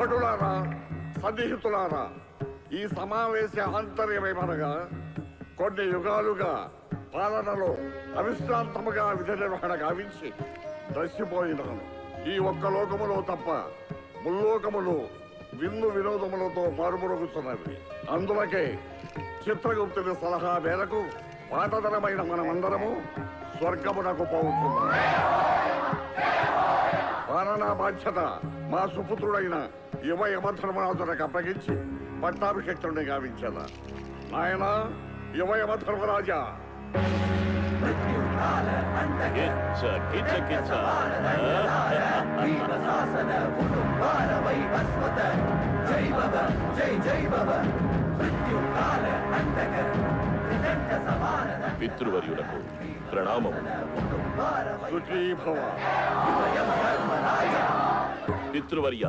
భటులారా, సన్నిహితులారా, ఈ సమావేశ ఆంతర్యమేమనగా కొన్ని యుగాలుగా పాలనలో అవిశ్రాంతముగా విధి నిర్వహణ గావించి దశిపోయినాను. ఈ ఒక్క లోకములో తప్ప ముల్లోకములు విందు వినోదములతో మారుమరుగుతున్నవి. అందులకే చిత్రగుప్తుని సలహా మేరకు పాతదరమైన మనమందరము స్వర్గమునకు పోతున్నాము. పాలనా బాధ్యత మా సుపుత్రుడైన యువ యమధర్మరాజునకు అప్పగించి పట్టాభిషేక్తుడిని గావించదా. నాయన యువ యమధర్మరాజా, పితృవర్యులకు ప్రణామము. పితృవర్య,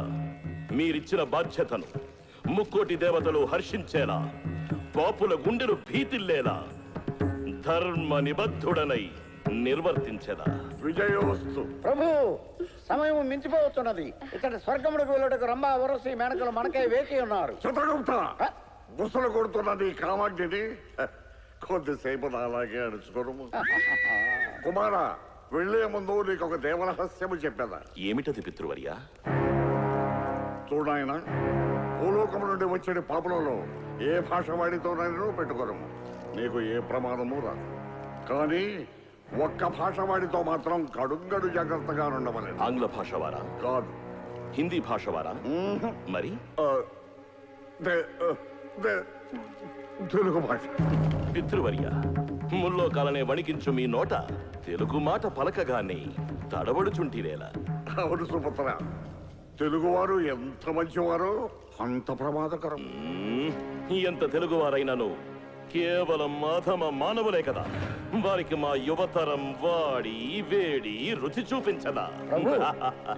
మీరిచ్చిన బాధ్యతను ముక్కోటి దేవతలు హర్షించేలా, పాపుల గుండెలు భీతిల్లేలా ధర్మ నిబద్ధుడనై నిర్వర్తించదా. విజయోస్తు. ప్రభు, సమయం మించిపోతున్నది. ఇతడి స్వర్గముడికి వెళ్ళటకు రంభా వరసి మేనకలు మనకై వేచి ఉన్నారు. చిత్రగుప్త, గుసలు కొడుతున్నది కామాగ్ని. కొద్దిసేపు అలాగే అడుచుకోను. కుమారా, వెళ్లే ముందు నీకు ఒక దేవరహస్యము చెప్పేదా. ఏమిటది పితృవర్య? చూడాయన, భూలోకము నుండి వచ్చే పాపులలో ఏ భాష వాడితోనైనా పెట్టుకోను. నీకు ఏ ప్రమాదము రాదు. కానీ ఒక్క భాష వాడితో మాత్రం కడుంగడు జాగ్రత్తగా ఉండవలేదు. ఆంగ్ల భాష వారా? కాదు. హిందీ భాష వారా? మరి తెలుగు భాష. పితృవర్య, ముల్లోకాలనే వణికించు మీ నోట తెలుగు మాట పలకగానే తడబడుచుంటిరేలా. అవును సుపుత్ర, తెలుగువారు ఎంత మంచివారో అంత ప్రమాదకరం. ఎంత తెలుగువారైనను కేవలం మాధమ మానవులే కదా. వారికి మా యువతరం వాడి వేడి రుచి చూపించదా. ప్రభు,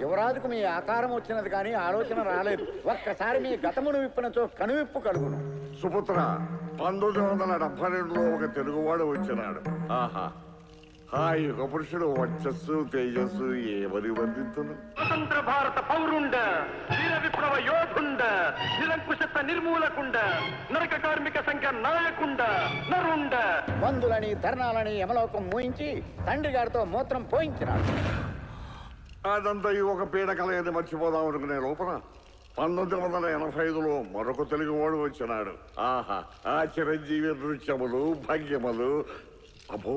యువరాజుకు మీ ఆకారం వచ్చినది కానీ ఆలోచన రాలేదు. ఒక్కసారి మీ గతమును విప్పినచో కనువిప్పు కలుగును. సుపుత్ర, 1972లో ఒక తెలుగువాడు వచ్చినాడు. ఆహా, ఆ యుగ పురుషుడు వర్చస్సు తేజస్సు ఏమని వర్ణించును. స్వతంత్ర భారత పౌరుండ, వీర విప్లవ యోధుండ, నిరంకుశత్వ నిర్మూలకుండ, నరక కార్మిక సంఘ నాయకుండ, నరుండ. మందులని ధర్నాలని యమలోకం మూయించి తండ్రి గారితో మూత్రం పోయించినాడు. అదంతా ఒక పీడకలని మర్చిపోదాం అనుకునే లోపల 1985లో మరొక తెలుగువాడు వచ్చినాడు. ఆహా, ఆ చిరంజీవి నృత్యములు భంగిమలు అబ్బో.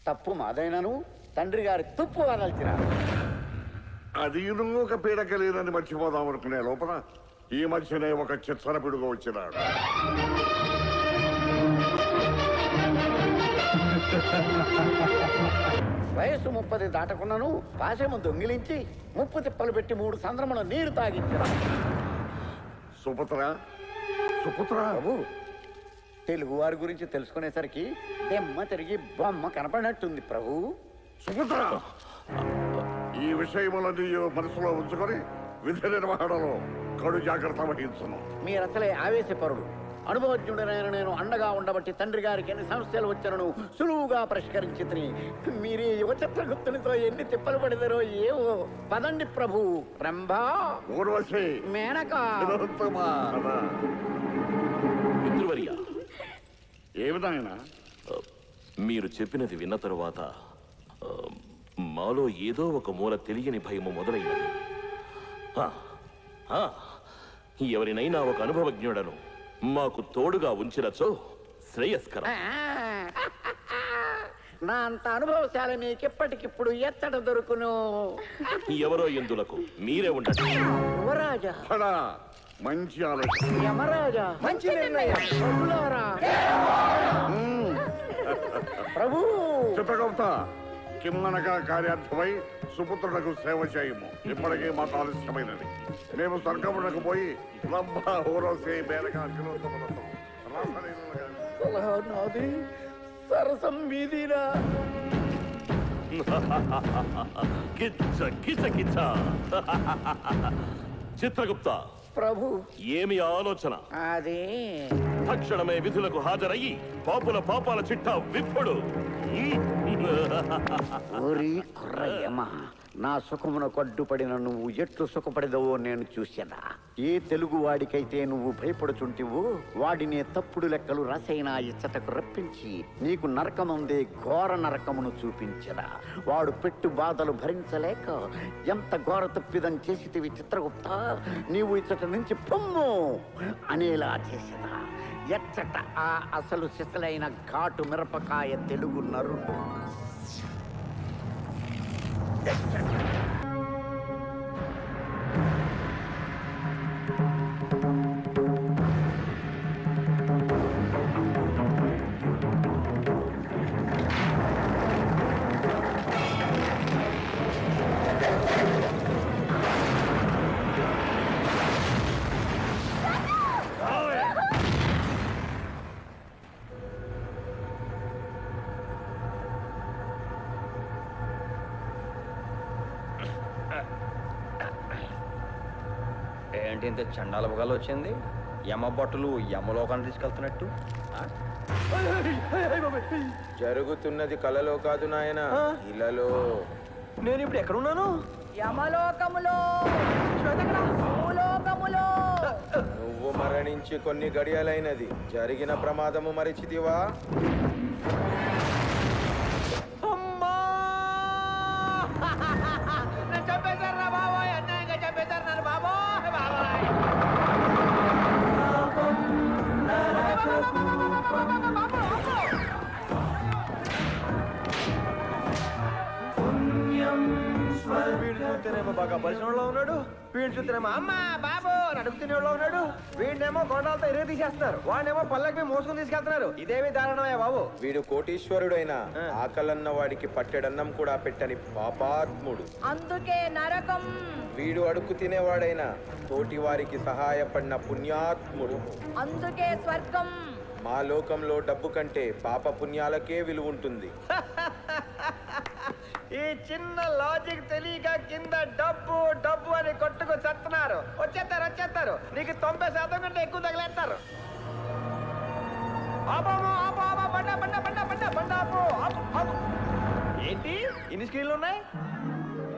తప్పు మాదైనను తండ్రి గారి తుప్పు వదల్చినాడు. అది ఒక పీడకలేనని మర్చిపోదాం అనుకునే లోపల ఈ మధ్యనే ఒక చిత్ర పిడుగు వచ్చినాడు. వయసు 30 దాటకున్నను పాశము దొంగిలించి 30 తిప్పలు పెట్టి 3 సంద్రముల నీరు తాగించినాడు. సుపుత్ర, సుపుత్ర, తెలుగు వారి గురించి తెలుసుకునేసరికి దెమ్మ తిరిగి బొమ్మ కనపడినట్టుంది ప్రభు. సుపుత్ర, ఈ విషయములన్నీ మనసులో ఉంచుకొని విధి నిర్వహణలో కడు జాగ్రత్త వహించును. మీరసలే ఆవేశపరుడు. అనుభవజ్ఞుడనైన నేను అండగా ఉండబట్టి తండ్రి గారికి ఎన్ని సమస్యలు వచ్చాను సులువుగా పరిష్కరించి మీరే యువ చిత్రగుప్తునితో ఎన్ని తిప్పలు పడిదరో ఏవో. పదండి ప్రభు. రంభా, ఊర్వశి, మేనక. పితృవర్య, ఏమిటైనా మీరు చెప్పినది విన్న తరువాత మాలో ఏదో ఒక మూల తెలియని భయము మొదలైనది. ఎవరినైనా ఒక అనుభవజ్ఞుడను మాకు తోడుగా ఉంచినచో శ్రేయస్కరం. నా అంత అనుభవశాలి మీకెప్పటికిప్పుడు ఎత్తడ దొరుకును. ఎవరో ఎందులకు మీరే ఉండండి. యువరాజా, మంచి ఆలోచన. యమరాజా, మంచి నిర్ణయం. ప్రభు, చిత్రగుప్త, కిమ్మనగా కార్యార్థమై సుపుత్రులకు సేవ చేయము. ఇప్పటికే మాకు ఆలస్యమైనది. మేము స్వర్గమునకు పోయి రంభ ఊరసే మేనగా నాది సరసం మీదిరా. కిచ్చ కిచ కిచ. చిత్రగుప్త ప్రభు, ఏమి ఆలోచన? అది తక్షణమే విధులకు హాజరయ్యి పాపుల పాపాల చిట్టా విప్పుడు. ఓరి కుర్రయ్యమ్మ, నా సుఖమున కడ్డుపడిన నువ్వు ఎట్లు సుఖపడదవో నేను చూసానా. ఏ తెలుగు వాడికైతే నువ్వు భయపడుచుంటివో వాడినే తప్పుడు లెక్కలు రాసైనా ఇచ్చటకు రప్పించి నీకు నరకముందే ఘోర నరకమును చూపించరా. వాడు పెట్టు బాధలు భరించలేక ఎంత ఘోర తప్పిదం చేసితివి చిత్రగుప్త. నీవు ఇచ్చట నుంచి పొమ్ము అనేలా చేసరా. ఎచ్చట ఆ అసలు సిసలైన ఘాటు మిరపకాయ తెలుగు నరుడు. ఏంటి ఇంత చండాల పొగలు వచ్చింది? యమ బట్టలు యమలోకాన్ని తీసుకెళ్తున్నట్టు. జరుగుతున్నది కలలో కాదు నాయన, ఇలలో. నేను ఇప్పుడు ఎక్కడున్నాను? యమలోకములో, భూలోకములో. నువ్వు మరణించి కొన్ని గడియలైనది. జరిగిన ప్రమాదము మరిచితివా? అమ్మా! నేను చంపేశారు రా బాబాయ్, అన్యాయంగా చంపేశారు నన్ను బాబాయ్. వీడు చూస్తేనేమో బాగా పరిశ్రమలో ఉన్నాడు, వీడు చూస్తేనేమో అమ్మ బాబు అడుగుతున్న ఉన్నాడు, వీడినేమో గొండాలతో ఇరుగు తీసేస్తున్నారు, వాడినేమో పల్లకి మోసుకుని తీసుకెళ్తున్నారు. ఇదేమి దారుణమయ్యా బాబు. వీడు కోటీశ్వరుడైన ఆకలన్న వాడికి పట్టెడన్నం కూడా పెట్టని పాపాత్ముడు. అందుకే నరకం. వీడు అడుక్కు తినేవాడైనా తోటి వారికి సహాయపడిన పుణ్యాత్ముడు. అందుకే స్వర్గం. మా లోకంలో డబ్బు కంటే పాప పుణ్యాలకే విలువ ఉంటుంది. ఈ చిన్న లాజిక్ తెలియక కింద డబ్బు డబ్బు అని కొట్టుకు చెప్తున్నారు. వచ్చేస్తారు, నీకు 90% కంటే ఎక్కువ తగిలేస్తారు. ఏంటి ఇన్ని స్క్రీన్లు ఉన్నాయి?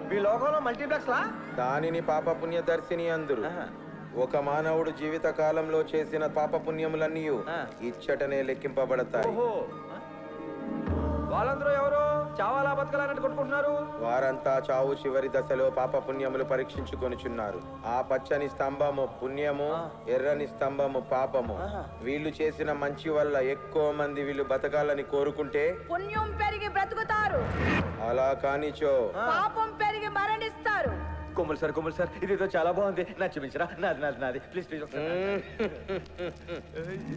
మీ లోకంలో మల్టీప్లెక్స్ లా? దానిని పాప పుణ్యదర్శిని అందురు. ఒక మానవుడు జీవిత కాలంలో చేసిన పాప పుణ్యములన్నీ ఇచ్చటనే లెక్కింపబడతాయి. వాళ్ళందరూ ఎవరు? చావాలా బతకాలన్నట్టు కొట్టుకుంటున్నారు. వారంతా చావు చివరి దశలో పాప పుణ్యములు పరీక్షించుకొనిచున్నారు. ఆ పచ్చని స్తంభము పుణ్యము, ఎర్రని స్తంభము పాపము. వీళ్ళు చేసిన మంచి వల్ల ఎక్కువ మంది వీళ్ళు బతకాలని కోరుకుంటే పుణ్యం పెరిగి బ్రతుకుతారు, అలా కానిచో పాపం పెరిగి మరణిస్తారు. కొమ్ములు సార్ ఇదేదో చాలా బాగుంది, నాకు చూపించరా. నాది ప్లీజ్.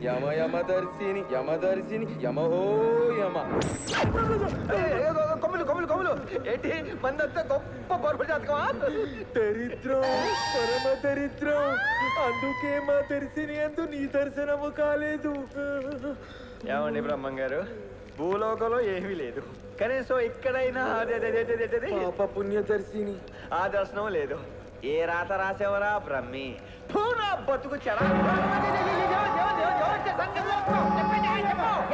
యమదర్శిని యమహో యమ. కొమ్ములు ఏంటి మందంతా గొప్ప పరుపు జాతకమా? దరిద్రం, పరమ దరిద్రం. అందుకే మా దర్శిని అందు నీ దర్శనము కాలేదు. ఏమండి బ్రహ్మం గారు, భూలోకంలో ఏమీ లేదు, కనీసం ఇక్కడైనా పాప పుణ్యదర్శిని ఆ దర్శనం లేదు. ఏ రాత రాసేవరా బ్రహ్మి? నా బతుకు చెడా.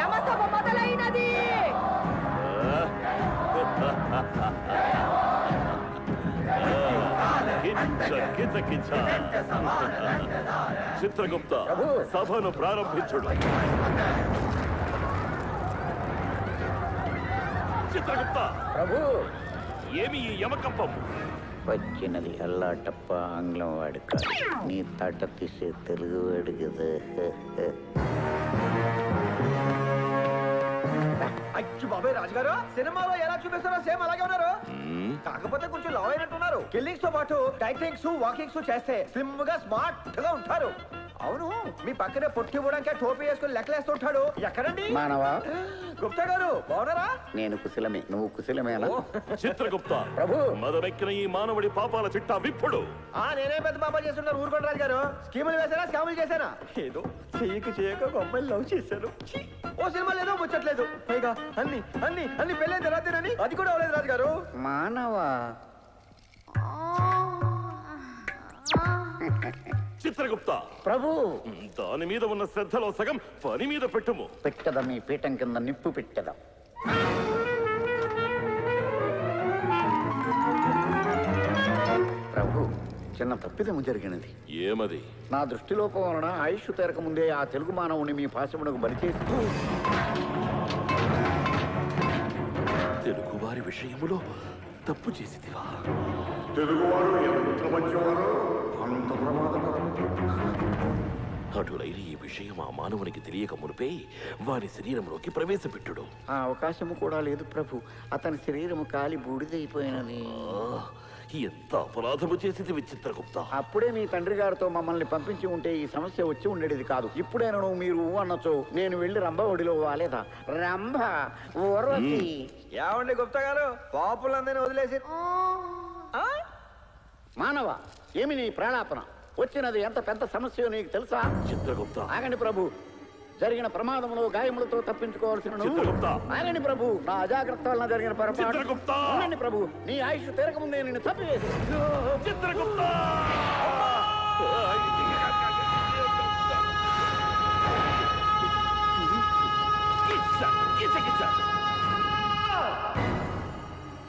యమసభ మొదలైనది. చిత్రగుప్త, సభను ప్రారంభించుడు. చిత్రగుప్త ప్రభు, ఏమి ఈ యమకంపం? వచ్చినది అల్లాటప్ప ఆంగ్లం వాడు కాదు, నీ తాట తీసే తెలుగువాడు కదా. అచ్చి బాబాయ్ రాజుగారు, సినిమాలో ఎలా చూపిస్తారో సేమ్ అలాగే ఉన్నారు. కాకపోతే కొంచెం లావ్ అయినట్టున్నారు. కిల్లింగ్స్ తో పాటు డైటింగ్స్ వాకింగ్స్ చేస్తే స్లిమ్ గా స్మార్ట్ గా ఉంటారు. అవును, మీ పక్కనే పొట్టి ఇవ్వడానికి టోపీ వేసుకుని లెక్కలేస్తుంటాడు. ఎక్కడండి మానవా? గుప్తా గారు బాగున్నారా? నేను కుశలమే, నువ్వు కుశలమేనా? చిత్రగుప్త, ప్రభు, మదమెక్కిన ఈ మానవుడి పాపాల చిట్టా విప్పుడు. నేనే పెద్ద పాప చేస్తున్నారు. ఊరుకోండి రాజు గారు. స్కీములు వేసారా, స్కాములు చేశానా? ఏదో చేయక ఒక అమ్మాయిని లవ్ చేశాను. ఓ సినిమా లేదు, ముచ్చట్లేదు. పైగా అన్ని పెళ్ళైన తర్వాతేనని అది కూడా అవ్వలేదు రాజు గారు. మానవా? చిత్రగుప్త, ప్రభు, దాని మీద ఉన్న శ్రద్ధలో సగం పని మీద పెట్టుము. పెట్టదా మీ పీఠం కింద నిప్పు పెట్టదా. చిన్న తప్పిదము జరిగినది. ఏమది? నా దృష్టిలోపం వలన ఆయుష్ తీరక ముందే ఆ తెలుగు మానవుని మీ పాశమునకు బలిచేసి తెలుగు వారి విషయములో తప్పు చేసిదివా? తెలుగువారు ఎంత మంచివారో అంత ప్రమాదకరం. అటులైన ఈ విషయం ఆ మానవునికి తెలియక మునిపే వారి శరీరంలోకి ప్రవేశపెట్టుడు. ఆ అవకాశము కూడా లేదు ప్రభు. అతని శరీరము కాలి బూడిదైపోయినది. ఎంత అపరాధము చేసింది విచిత్రగుప్త. అప్పుడే మీ తండ్రి గారితో మమ్మల్ని పంపించి ఉంటే ఈ సమస్య వచ్చి ఉండేది కాదు. ఇప్పుడేనను మీరు అనొచ్చు, నేను వెళ్ళి రంభ ఒడిలో వాలేదా? రంభ ఊర్వశి. ఏమండి గుప్తా గారు, పాపులందరినీ వదిలేసి మానవ, ఏమి నీ ప్రాణాపన? వచ్చినది ఎంత పెద్ద సమస్య నీకు తెలుసా? చిత్రగుప్త, ఆగండి ప్రభు. జరిగిన ప్రమాదంలో గాయములతో తప్పించుకోవాల్సిన నువ్వు. చిత్రగుప్త. ఆగండి ప్రభు. నా అజాగ్రత్త వలన జరిగిన పొరపాటు. చిత్రగుప్త. ఉండండి ప్రభు. నీ ఆయుష్ తీరక ముందే నిన్ను తప్పివేసి. చిత్రగుప్త.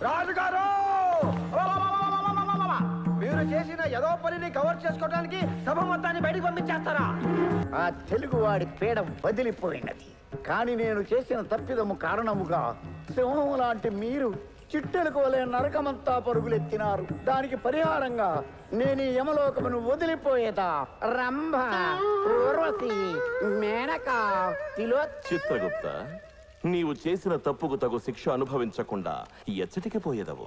రాజుగారు, మీరు చేసిన ఏదో పనిని కవర్ చేసుకోవడానికి సభ మొత్తాన్ని బయటికి పంపించేస్తారా? ఆ తెలుగువాడి పీడ వదిలిపోయినది. కానీ నేను చేసిన తప్పిదము కారణముగా సింహం లాంటి మీరు చిట్టెలకు వలె నరకమంతా పరుగులెత్తినారు. దానికి పరిహారంగా నేను ఈ యమలోకమును వదిలిపోయేదా? రంభ, ఊర్వశి, మేనక, చిత్రగుప్త, నీవు చేసిన తప్పుకు తగు శిక్ష అనుభవించకుండా ఎచ్చటికి పోయేదవు.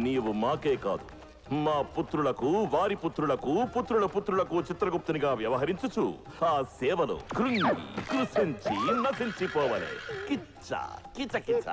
నీవు మాకే కాదు, మా పుత్రులకు, వారి పుత్రులకు, పుత్రుల పుత్రులకు చిత్రగుప్తునిగా వ్యవహరించుచు ఆ సేవలో కృంగి కృషించి నశించిపోవలే. కిచ్చ కిచ కిచ.